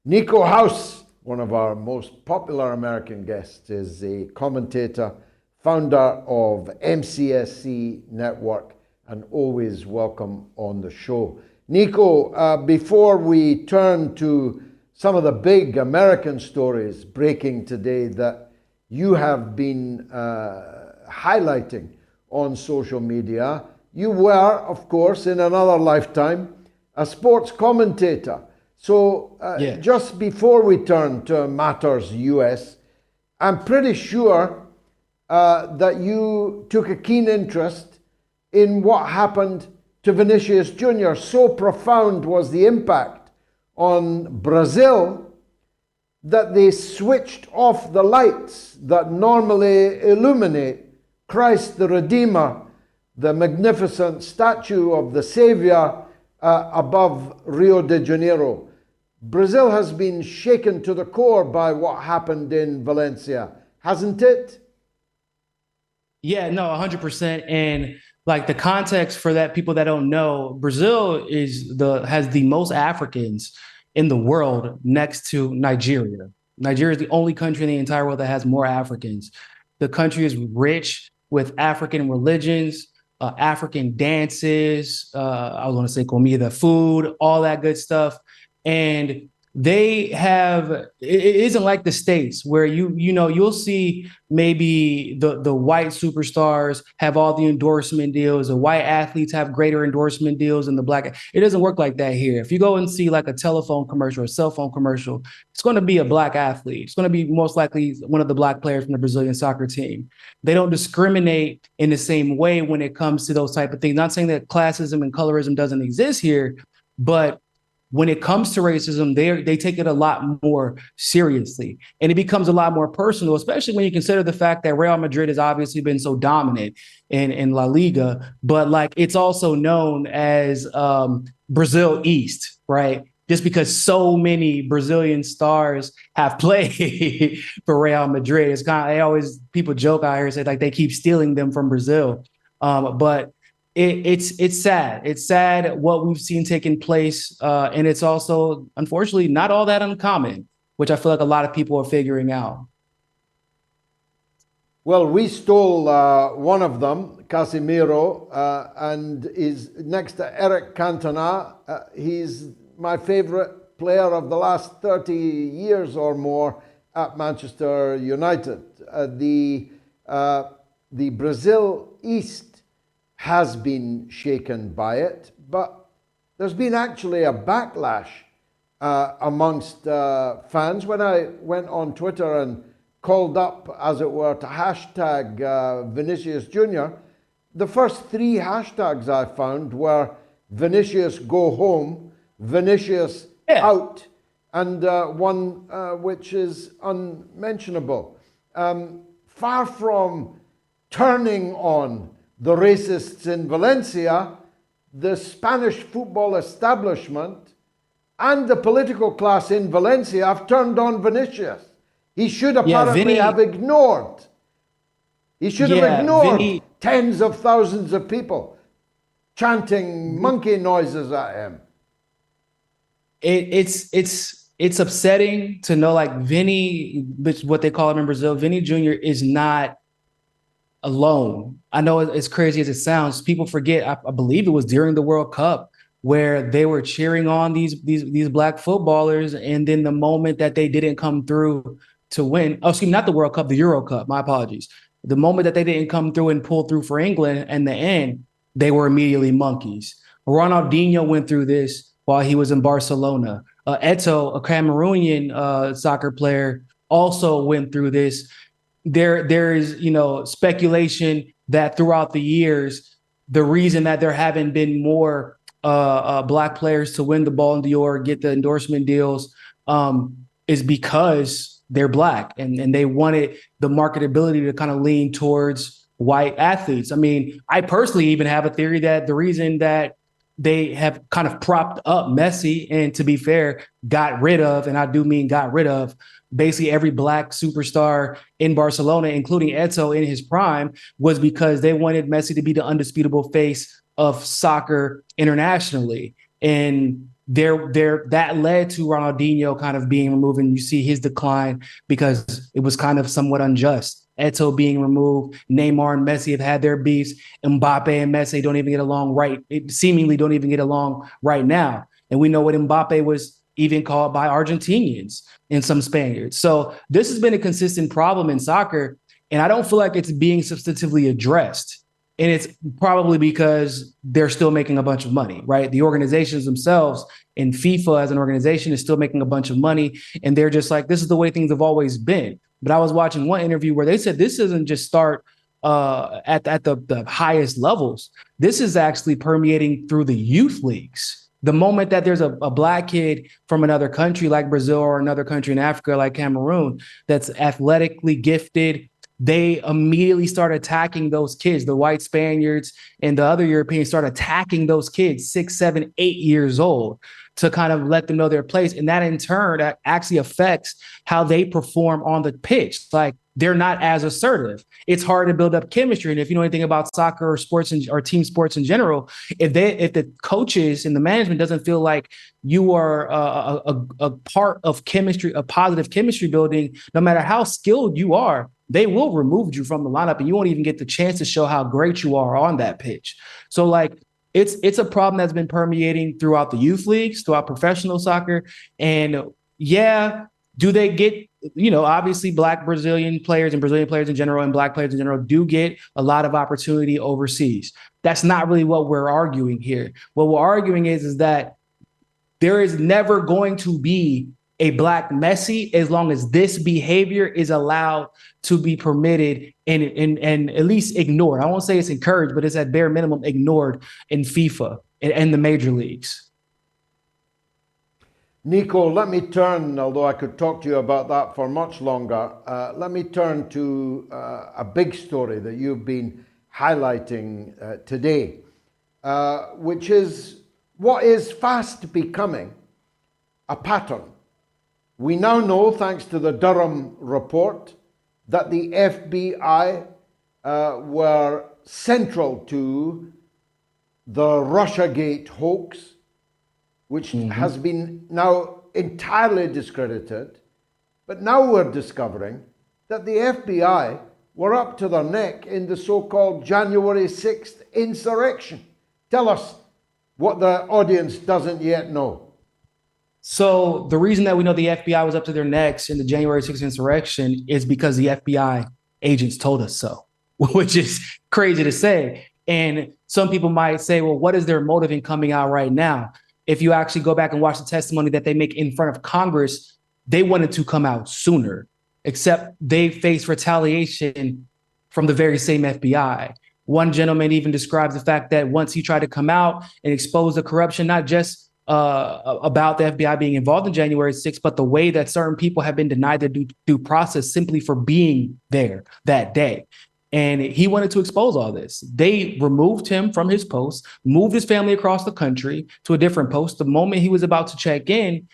Niko House, one of our most popular American guests, is a commentator, founder of MCSC Network, and always welcome on the show. Niko, before we turn to some of the big American stories breaking today that you have been highlighting on social media, you were, of course, in another lifetime, a sports commentator. So just before we turn to matters US, I'm pretty sure that you took a keen interest in what happened to Vinicius Jr. So profound was the impact on Brazil that they switched off the lights that normally illuminate Christ the Redeemer, the magnificent statue of the Savior above Rio de Janeiro. Brazil has been shaken to the core by what happened in Valencia, hasn't it? Yeah, no, 100%. And like the context for that, people that don't know, Brazil has the most Africans in the world next to Nigeria. Nigeria is the only country in the entire world that has more Africans. The country is rich with African religions, African dances, I was going to say comida, food, all that good stuff. And it isn't like the States where you'll see maybe the white superstars have all the endorsement deals, the white athletes have greater endorsement deals than the black. It doesn't work like that here. If you go and see like a telephone commercial or a cell phone commercial, it's going to be a black athlete. It's going to be most likely one of the black players from the Brazilian soccer team. They don't discriminate in the same way when it comes to those type of things. Not saying that classism and colorism doesn't exist here, but when it comes to racism, they take it a lot more seriously. And it becomes a lot more personal, especially when you consider the fact that Real Madrid has obviously been so dominant in La Liga, but like it's also known as Brazil East, right? Just because so many Brazilian stars have played for Real Madrid. It's kind of, people joke out here and say like they keep stealing them from Brazil. But it's sad. It's sad what we've seen taking place, and it's also unfortunately not all that uncommon, which I feel like a lot of people are figuring out. Well, we stole one of them, Casemiro, and is next to Eric Cantona. He's my favorite player of the last 30 years or more at Manchester United. The Brazil East has been shaken by it, but there's been actually a backlash amongst fans. When I went on Twitter and called up, as it were, to hashtag Vinicius Jr., the first three hashtags I found were Vinicius go home, Vinicius out, and one which is unmentionable. Far from turning on the racists in Valencia, the Spanish football establishment and the political class in Valencia have turned on Vinicius. He should apparently have ignored. He should have ignored tens of thousands of people chanting monkey noises at him. It's upsetting to know like Vinny, what they call him in Brazil, Vinny Jr. is not alone. I know as crazy as it sounds, people forget, I believe it was during the World Cup where they were cheering on these black footballers, and then the moment that they didn't come through to win, not the World Cup, the Euro Cup, my apologies. The moment that they didn't come through and pull through for England in the end, they were immediately monkeys. Ronaldinho went through this while he was in Barcelona. Eto'o, a Cameroonian soccer player, also went through this. There is, speculation that throughout the years, the reason that there haven't been more black players to win the Ballon d'Or, get the endorsement deals, is because they're black and they wanted the marketability to kind of lean towards white athletes. I mean, I personally even have a theory that the reason that they have kind of propped up Messi and, to be fair, got rid of, and I do mean got rid of, basically every black superstar in Barcelona, including Eto'o in his prime, was because they wanted Messi to be the undisputable face of soccer internationally. And that led to Ronaldinho kind of being removed, and you see his decline because it was kind of somewhat unjust. Eto'o being removed, Neymar and Messi have had their beefs. Mbappe and Messi don't even get along seemingly don't even get along right now. And we know what Mbappe was even called by Argentinians and some Spaniards. So this has been a consistent problem in soccer, and I don't feel like it's being substantively addressed. And it's probably because they're still making a bunch of money, right? The organizations themselves and FIFA as an organization is still making a bunch of money. And they're just like, this is the way things have always been. But I was watching one interview where they said this doesn't just start at the highest levels. This is actually permeating through the youth leagues. The moment that there's a black kid from another country like Brazil or another country in Africa like Cameroon that's athletically gifted, they immediately start attacking those kids. The white Spaniards and the other Europeans start attacking those kids, 6, 7, 8 years old, to kind of let them know their place. And that in turn actually affects how they perform on the pitch. Like, they're not as assertive. It's hard to build up chemistry. And if you know anything about soccer or sports or team sports in general, if the coaches and the management doesn't feel like you are a part of chemistry, a positive chemistry building, no matter how skilled you are, they will remove you from the lineup and you won't even get the chance to show how great you are on that pitch. So like, it's a problem that's been permeating throughout the youth leagues, throughout professional soccer. And yeah, do they get, obviously black Brazilian players and Brazilian players in general and black players in general do get a lot of opportunity overseas. That's not really what we're arguing here. What we're arguing is that there is never going to be a black Messi as long as this behavior is allowed to be permitted and at least ignored. I won't say it's encouraged, but it's at bare minimum ignored in FIFA and the major leagues. Niko, let me turn, although I could talk to you about that for much longer, let me turn to a big story that you've been highlighting today, which is what is fast becoming a pattern. We now know, thanks to the Durham report, that the FBI were central to the Russiagate hoax, which has been now entirely discredited. But now we're discovering that the FBI were up to their neck in the so-called January 6th insurrection. Tell us what the audience doesn't yet know. So the reason that we know the FBI was up to their necks in the January 6th insurrection is because the FBI agents told us so, which is crazy to say. And some people might say, well, what is their motive in coming out right now? If you actually go back and watch the testimony that they make in front of Congress, they wanted to come out sooner, except they faced retaliation from the very same FBI. One gentleman even describes the fact that once he tried to come out and expose the corruption, not just about the FBI being involved in January 6th, but the way that certain people have been denied their due process simply for being there that day. And he wanted to expose all this. They removed him from his post, moved his family across the country to a different post. The moment he was about to check in,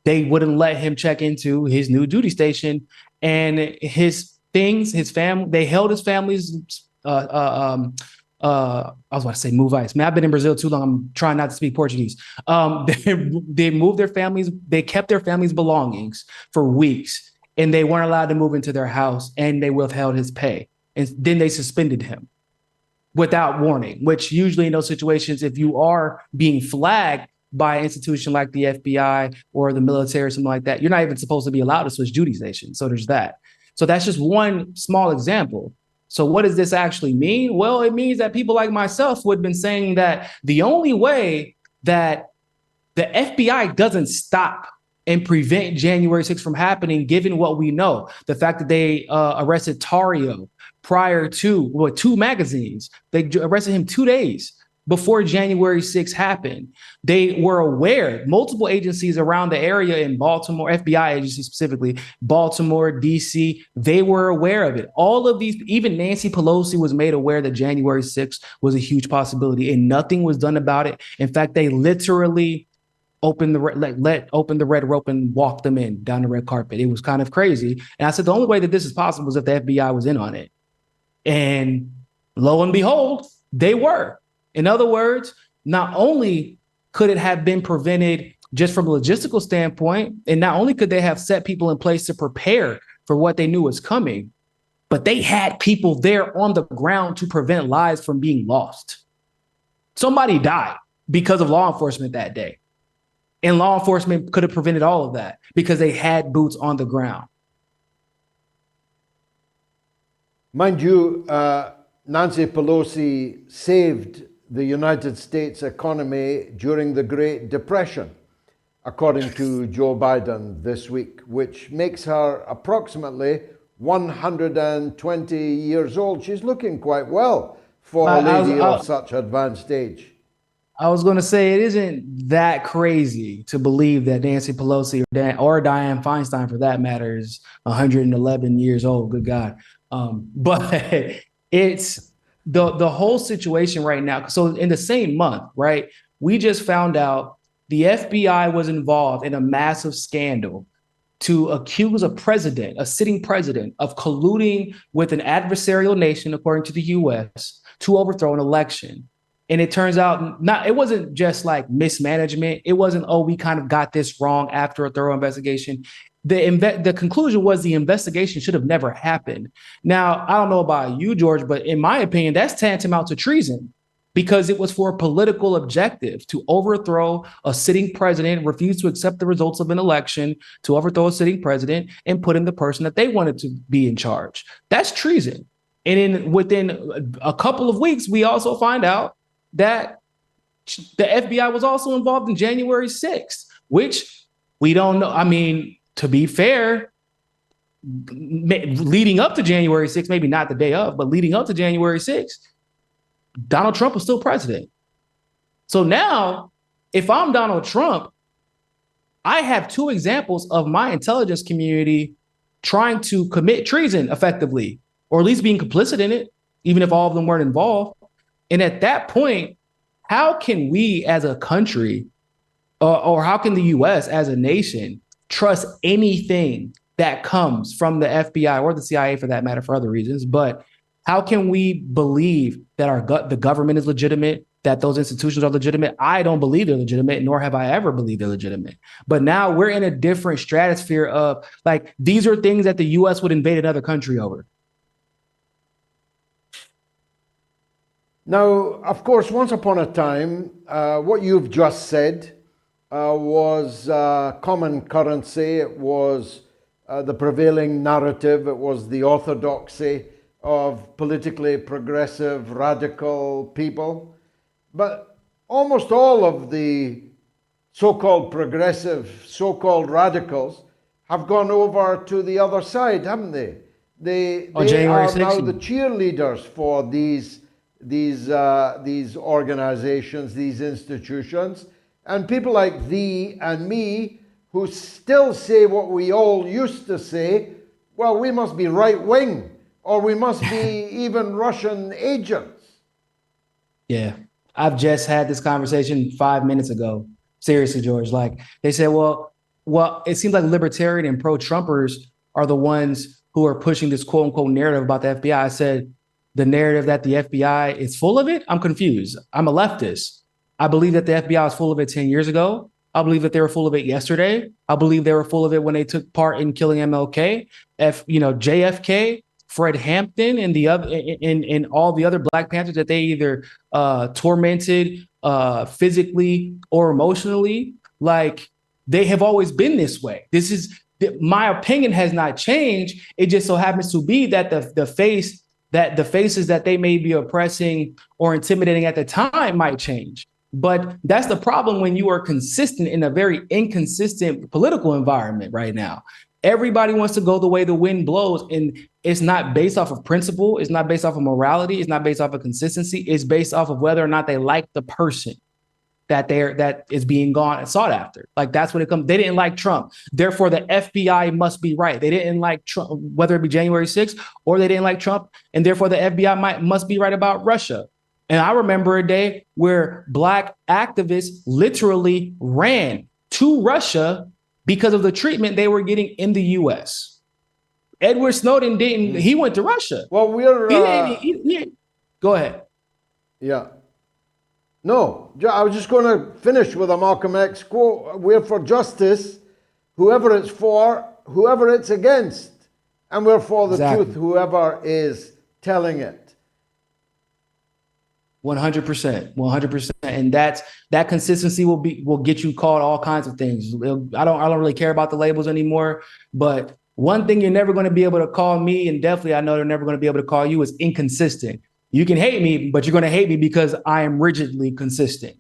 they wouldn't let him check into his new duty station. And his things, his family, they held his family's I was about to say move ice. Man, I've been in Brazil too long. I'm trying not to speak Portuguese. They moved their families. They kept their family's belongings for weeks, and they weren't allowed to move into their house, and they withheld his pay. And then they suspended him without warning, which usually in those situations, if you are being flagged by an institution like the FBI or the military or something like that, you're not even supposed to be allowed to switch duty stations. So there's that. So that's just one small example. So what does this actually mean? Well, it means that people like myself would have been saying that the only way that the FBI doesn't stop and prevent January 6th from happening, given what we know, the fact that they arrested Tario prior to 2 magazines, they arrested him 2 days before January 6th happened. They were aware, multiple agencies around the area in Baltimore, FBI agencies specifically, Baltimore, DC, they were aware of it. All of these, even Nancy Pelosi was made aware that January 6th was a huge possibility and nothing was done about it. In fact, they literally opened the red rope and walked them in down the red carpet. It was kind of crazy. And I said, the only way that this is possible is if the FBI was in on it. And lo and behold, they were. In other words, not only could it have been prevented just from a logistical standpoint. And not only could they have set people in place to prepare for what they knew was coming, but they had people there on the ground to prevent lives from being lost. Somebody died because of law enforcement that day. And law enforcement could have prevented all of that because they had boots on the ground. Mind you, Nancy Pelosi saved the United States economy during the Great Depression, according to Joe Biden this week, which makes her approximately 120 years old. She's looking quite well for a lady of such advanced age. I was going to say, it isn't that crazy to believe that Nancy Pelosi or Dianne Feinstein, for that matter, is 111 years old. Good God. But it's the whole situation right now. So in the same month, right, we just found out the FBI was involved in a massive scandal to accuse a sitting president, of colluding with an adversarial nation, according to the US, to overthrow an election. And it turns out it wasn't just like mismanagement. It wasn't, oh, we kind of got this wrong after a thorough investigation. The conclusion was the investigation should have never happened. Now, I don't know about you, George, but in my opinion, that's tantamount to treason, because it was for a political objective to overthrow a sitting president, refuse to accept the results of an election, to overthrow a sitting president and put in the person that they wanted to be in charge. That's treason. And within a couple of weeks, we also find out that the FBI was also involved in January 6th, which we don't know. I mean, to be fair, leading up to January 6th, maybe not the day of, but leading up to January 6th, Donald Trump was still president. So now, if I'm Donald Trump, I have two examples of my intelligence community trying to commit treason effectively, or at least being complicit in it, even if all of them weren't involved. And at that point, how can we as a country, or how can the US as a nation trust anything that comes from the FBI or the CIA, for that matter, for other reasons? But how can we believe that the government is legitimate, that those institutions are legitimate? I don't believe they're legitimate, nor have I ever believed they're legitimate. But now we're in a different stratosphere of, like, these are things that the US would invade another country over. Now, of course, once upon a time, what you've just said was common currency. It was the prevailing narrative. It was the orthodoxy of politically progressive, radical people. But almost all of the so-called progressive, so-called radicals have gone over to the other side, haven't they? They are now the cheerleaders for these organizations, these institutions, and people like thee and me, who still say what we all used to say: well, we must be right-wing, or we must be even Russian agents. Yeah, I've just had this conversation 5 minutes ago. Seriously, George. Like, they said, well, it seems like libertarian and pro-Trumpers are the ones who are pushing this quote-unquote narrative about the FBI. I said, the narrative that the FBI is full of it? I'm confused. I'm a leftist. I believe that the FBI was full of it 10 years ago. I believe that they were full of it yesterday. I believe they were full of it when they took part in killing MLK, JFK, Fred Hampton, and and all the other Black Panthers that they either tormented physically or emotionally. Like, they have always been this way. My opinion has not changed. It just so happens to be that the faces that they may be oppressing or intimidating at the time might change. But that's the problem when you are consistent in a very inconsistent political environment right now. Everybody wants to go the way the wind blows, and it's not based off of principle. It's not based off of morality. It's not based off of consistency. It's based off of whether or not they like the person that is being sought after. Like, that's what it comes. They didn't like Trump, therefore the FBI must be right. They didn't like Trump, whether it be January 6th, or they didn't like Trump, and therefore the FBI must be right about Russia. And I remember a day where Black activists literally ran to Russia because of the treatment they were getting in the US. Edward Snowden didn't. He went to Russia. Well, Go ahead. Yeah. No, I was just going to finish with a Malcolm X quote. We're for justice, whoever it's for, whoever it's against. And we're for the truth, whoever is telling it. 100%, 100%. And that consistency will get you called all kinds of things. I don't really care about the labels anymore, but one thing you're never going to be able to call me, and definitely I know they're never going to be able to call you, is inconsistent. You can hate me, but you're going to hate me because I am rigidly consistent.